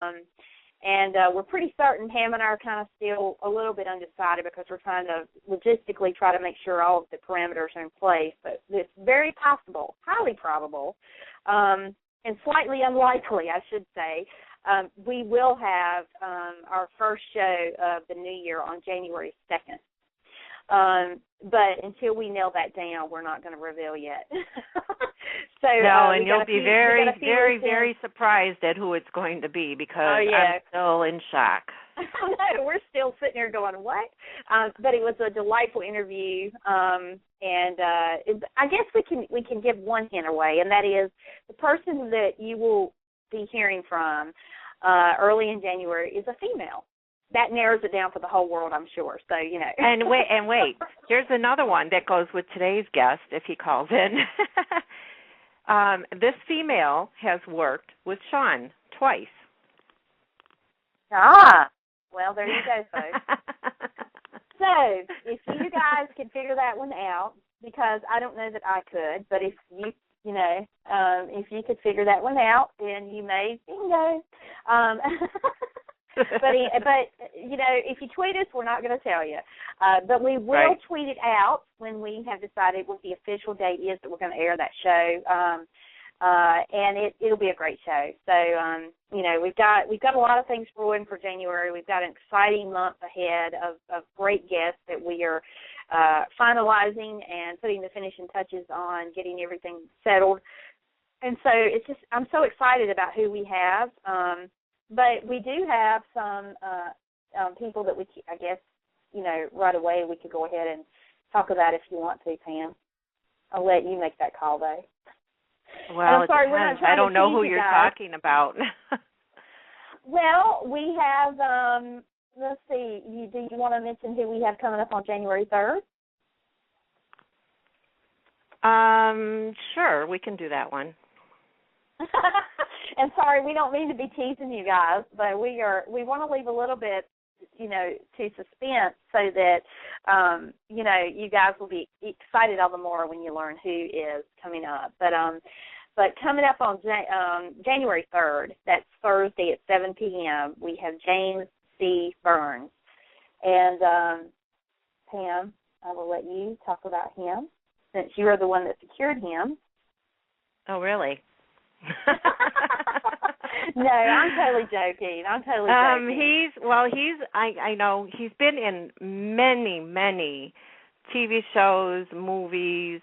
And we're pretty certain, Pam and I are kind of still a little bit undecided because we're trying to logistically try to make sure all of the parameters are in place. But it's very possible, highly probable, and slightly unlikely, I should say, we will have our first show of the new year on January 2nd. But until we nail that down, we're not going to reveal yet. So no, and you'll be very surprised at who it's going to be because I'm still in shock. No, we're still sitting here going, what? But it was a delightful interview, and I guess we can give one hint away, and that is the person that you will be hearing from early in January is a female. That narrows it down for the whole world, I'm sure. So, you know. And wait. Here's another one that goes with today's guest, if he calls in. This female has worked with Sean twice. Ah, well, there you go, folks. So, if you guys can figure that one out, because I don't know that I could, but if if you could figure that one out, then you may bingo. But if you tweet us, we're not going to tell you. But we will tweet it out when we have decided what the official date is that we're going to air that show. And it'll be a great show. So we've got a lot of things brewing for January. We've got an exciting month ahead of great guests that we are finalizing and putting the finishing touches on, getting everything settled. And so I'm so excited about who we have. But we do have some people that I guess, right away we could go ahead and talk about if you want to, Pam. I'll let you make that call, though. Well, I'm sorry, we're not trying I don't know who you're talking about. Well, we have, let's see, do you want to mention who we have coming up on January 3rd? Sure, we can do that one. And sorry, we don't mean to be teasing you guys, but we want to leave a little bit, to suspense so that, you guys will be excited all the more when you learn who is coming up. But coming up on January 3rd, that's Thursday at 7 p.m., we have James C. Burns. And, Pam, I will let you talk about him since you are the one that secured him. Oh, really? No, I'm totally joking. I know he's been in many TV shows, movies,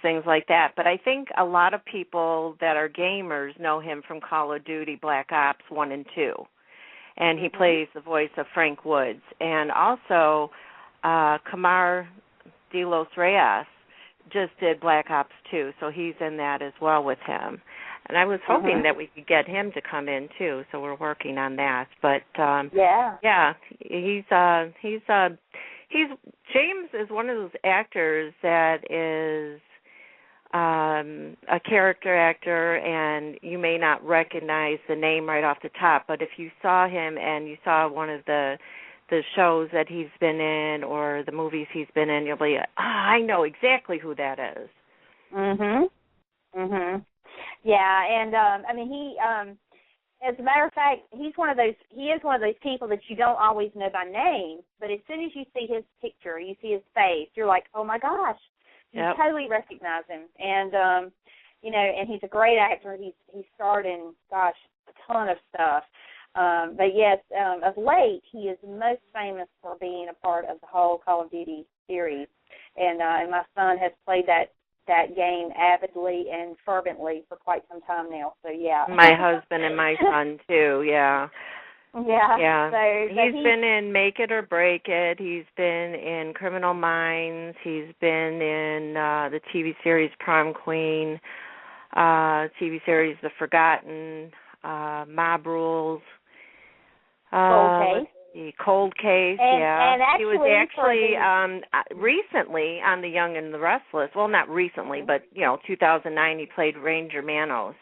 things like that. But I think a lot of people that are gamers know him from Call of Duty Black Ops 1 and 2. And he plays the voice of Frank Woods. And also, Camar de los Reyes just did Black Ops 2, so he's in that as well with him. And I was hoping that we could get him to come in too, so we're working on that. But James is one of those actors that is a character actor, and you may not recognize the name right off the top, but if you saw him and you saw one of the shows that he's been in or the movies he's been in, you'll be, I know exactly who that is. Yeah, and he as a matter of fact, he is one of those people that you don't always know by name, but as soon as you see his picture, you see his face, you're like, oh my gosh, you totally recognize him. And and he's a great actor. He's starred in a ton of stuff. But yes, of late, he is most famous for being a part of the whole Call of Duty series. And my son has played that game avidly and fervently for quite some time now. So, yeah. My husband and my son, too, yeah. Yeah. So, he's been in Make It or Break It. He's been in Criminal Minds. He's been in the TV series Prom Queen, TV series The Forgotten, Mob Rules. Cold Case, and he was actually recently on the Young and The Restless. Well, not recently, but 2009. He played Ranger Manos.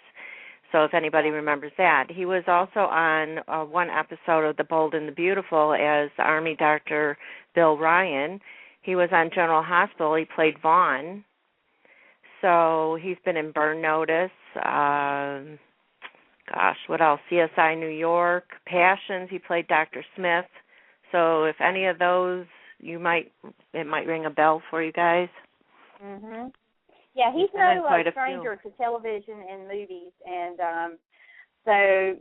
So if anybody remembers that, he was also on one episode of The Bold and the Beautiful as Army Doctor Bill Ryan. He was on General Hospital. He played Vaughn. So he's been in Burn Notice. gosh, what else? CSI New York, Passions, he played Dr. Smith. So if any of those, it might ring a bell for you guys. Mhm. Yeah, he's no stranger to television and movies, and so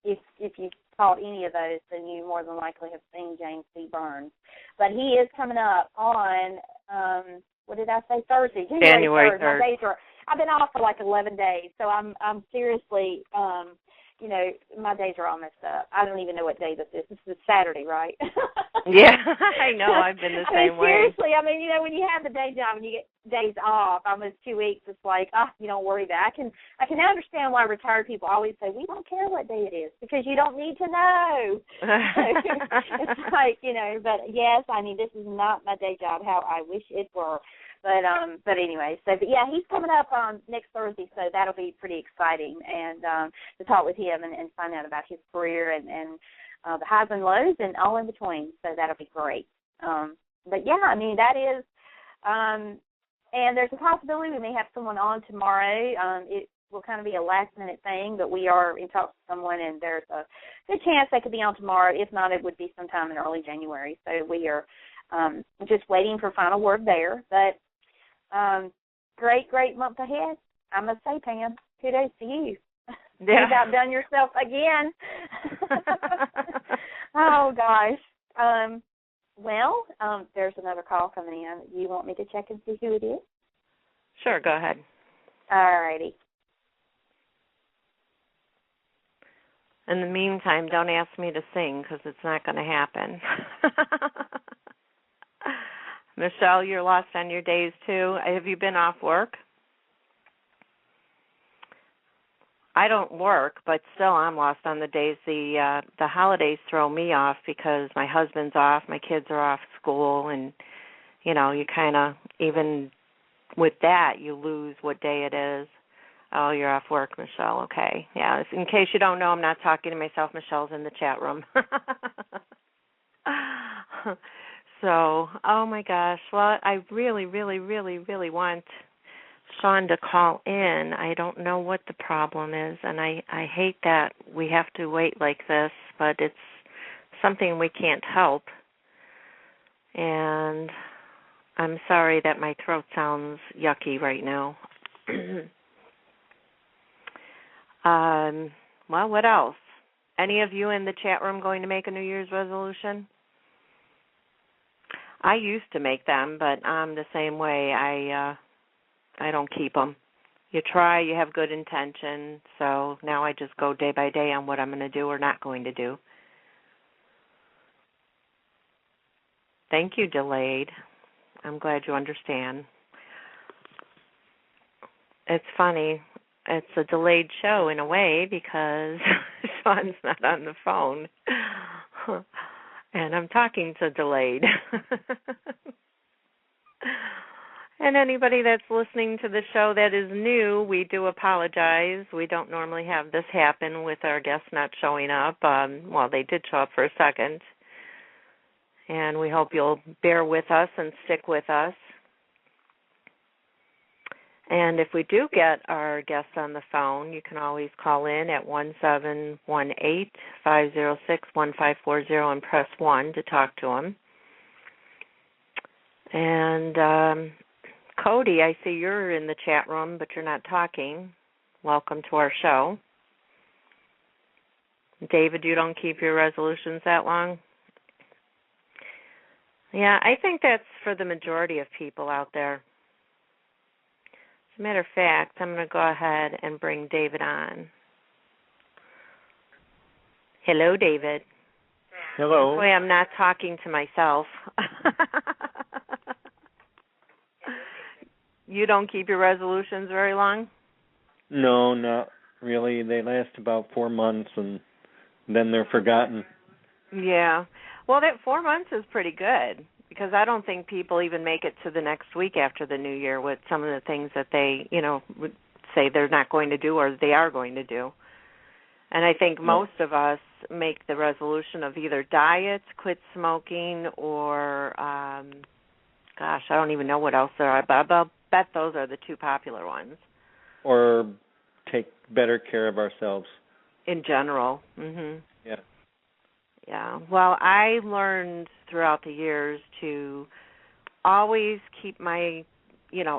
if you caught any of those, then you more than likely have seen James C. Burns. But he is coming up on what did I say? Thursday, January 3rd. My days are. I've been off for like 11 days, so I'm seriously. My days are all messed up. I don't even know what day this is. This is Saturday, right? Yeah, I know. I've been the same way. Seriously, when you have the day job and you get days off, almost 2 weeks, it's like, you don't worry about it. I can understand why retired people always say, we don't care what day it is, because you don't need to know. It's like, but yes, this is not my day job, how I wish it were. But anyway, but yeah, he's coming up next Thursday, so that'll be pretty exciting, and to talk with him and find out about his career and the highs and lows and all in between. So that'll be great. But yeah, that is, and there's a possibility we may have someone on tomorrow. It will kind of be a last minute thing, but we are in talks with someone, and there's a good chance they could be on tomorrow. If not, it would be sometime in early January. So we are just waiting for final word there, but. Great month ahead, I must say, Pam. Kudos to you. Yeah. You've outdone yourself again. Oh, gosh. There's another call coming in. You want me to check and see who it is? Sure, go ahead. All righty. In the meantime, don't ask me to sing, because it's not going to happen. Michelle, you're lost on your days, too. Have you been off work? I don't work, but still I'm lost on the days. The holidays throw me off because my husband's off, my kids are off school, and, you kind of, even with that, you lose what day it is. Oh, you're off work, Michelle. Okay. Yeah, in case you don't know, I'm not talking to myself. Michelle's in the chat room. So, oh, my gosh. Well, I really, really, really, really want Sean to call in. I don't know what the problem is, and I hate that we have to wait like this, but it's something we can't help. And I'm sorry that my throat sounds yucky right now. Well, what else? Any of you in the chat room going to make a New Year's resolution? I used to make them, but I'm the same way. I don't keep them. You try, you have good intention, so now I just go day by day on what I'm going to do or not going to do. Thank you, Delayed. I'm glad you understand. It's funny. It's a delayed show in a way because Sean's not on the phone. And I'm talking to Delayed. And anybody that's listening to the show that is new, we do apologize. We don't normally have this happen with our guests not showing up. They did show up for a second. And we hope you'll bear with us and stick with us. And if we do get our guests on the phone, you can always call in at 1718-506-1540 and press 1 to talk to them. And Cody, I see you're in the chat room, but you're not talking. Welcome to our show. David, you don't keep your resolutions that long? Yeah, I think that's for the majority of people out there. As a matter of fact, I'm going to go ahead and bring David on. Hello, David. Hello. This way I'm not talking to myself. You don't keep your resolutions very long? No, not really. They last about 4 months, and then they're forgotten. Yeah. Well, that 4 months is pretty good, because I don't think people even make it to the next week after the new year with some of the things that they, would say they're not going to do or they are going to do. And I think most of us make the resolution of either diet, quit smoking, or, I don't even know what else there are, but I'll bet those are the two popular ones. Or take better care of ourselves. In general. Mhm. Yeah. Yeah. Well, I learned throughout the years to always keep my,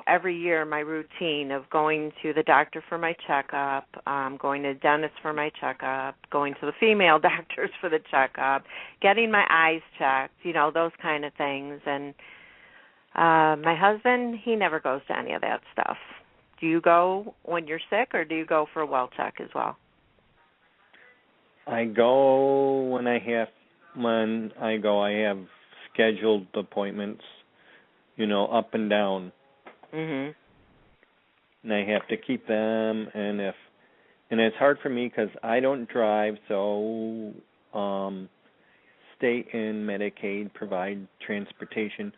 every year my routine of going to the doctor for my checkup, going to the dentist for my checkup, going to the female doctors for the checkup, getting my eyes checked, those kind of things. And my husband, he never goes to any of that stuff. Do you go when you're sick, or do you go for a well check as well? I go when I have scheduled appointments, up and down. Mhm. And I have to keep them, and it's hard for me because I don't drive, so state and Medicaid provide transportation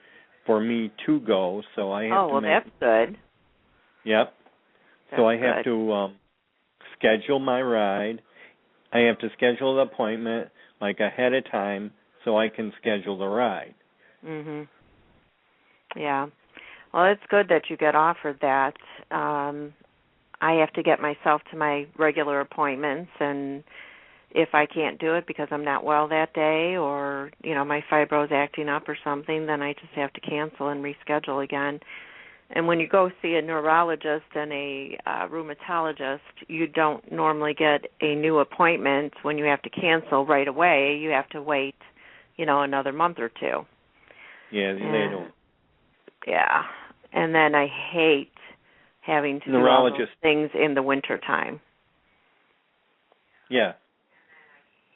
for me to go, so I have to that's good. Yep. That's so I have good. to schedule my ride. I have to schedule the appointment ahead of time so I can schedule the ride. Mhm. Yeah. Well, it's good that you get offered that. I have to get myself to my regular appointments, and if I can't do it because I'm not well that day, or my fibro's acting up or something, then I just have to cancel and reschedule again. And when you go see a neurologist and a rheumatologist, you don't normally get a new appointment when you have to cancel right away. You have to wait, another month or two. Yeah, they don't. Yeah. And then I hate having to do all those things in the winter time. Yeah.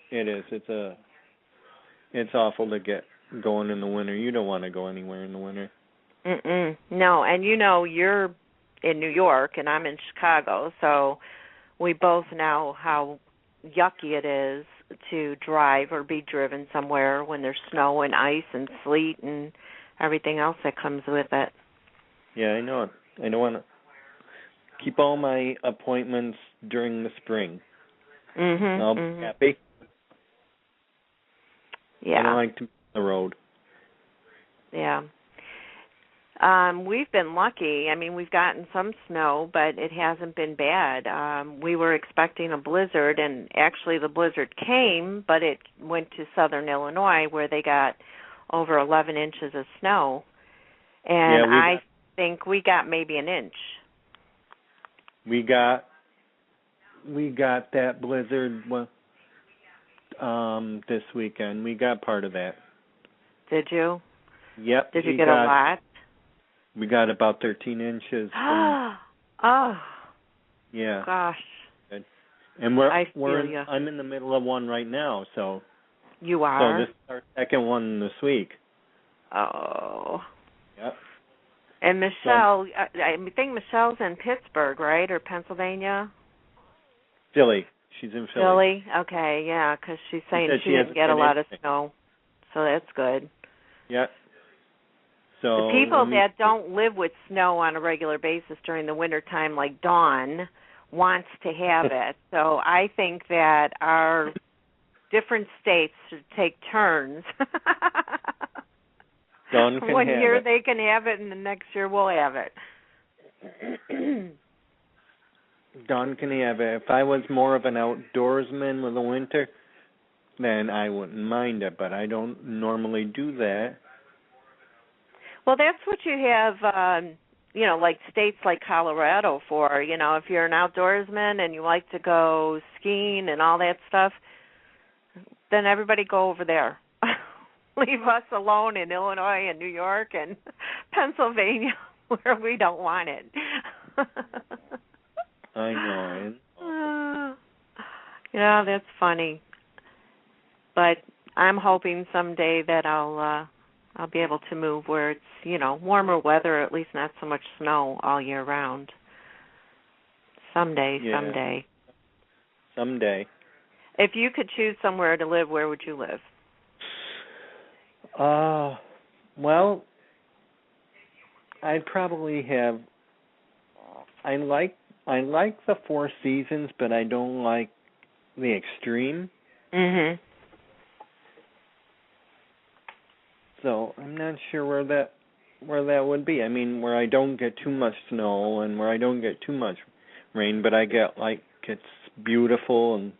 It is. It's awful to get going in the winter. You don't want to go anywhere in the winter. No, and you're in New York and I'm in Chicago, so we both know how yucky it is to drive or be driven somewhere when there's snow and ice and sleet and everything else that comes with it. Yeah, I know it. I don't want to keep all my appointments during the spring. I'll be happy. Yeah. I don't like to be on the road. Yeah. We've been lucky. I mean, we've gotten some snow, but it hasn't been bad. We were expecting a blizzard, and actually the blizzard came, but it went to southern Illinois where they got over 11 inches of snow. And I think we got maybe an inch. We got that blizzard this weekend. We got part of that. Did you? Yep. Did you get a lot? We got about 13 inches. Oh. Yeah. Gosh. Good. And I'm in the middle of one right now, so. You are? So this is our second one this week. Oh. Yep. And Michelle, I think Michelle's in Pittsburgh, right, or Pennsylvania? Philly. She's in Philly. Philly? Okay, yeah, because she's saying she didn't get a lot of snow, so that's good. Yep. So the people that don't live with snow on a regular basis during the wintertime, like Dawn, wants to have it. So I think that our different states should take turns. Dawn can One have year it. they can have it, and the next year we'll have it. Dawn can have it. If I was more of an outdoorsman with the winter, then I wouldn't mind it, but I don't normally do that. Well, that's what you have, like states like Colorado for. If you're an outdoorsman and you like to go skiing and all that stuff, then everybody go over there. Leave us alone in Illinois and New York and Pennsylvania where we don't want it. I know. Yeah, that's funny. But I'm hoping someday that I'll be able to move where it's, warmer weather, at least not so much snow all year round. Someday. Someday. If you could choose somewhere to live, where would you live? Well, I'd probably have. I like the Four Seasons, but I don't like the extreme. Mhm. So I'm not sure where that would be. I mean, where I don't get too much snow and where I don't get too much rain, but I get like it's beautiful and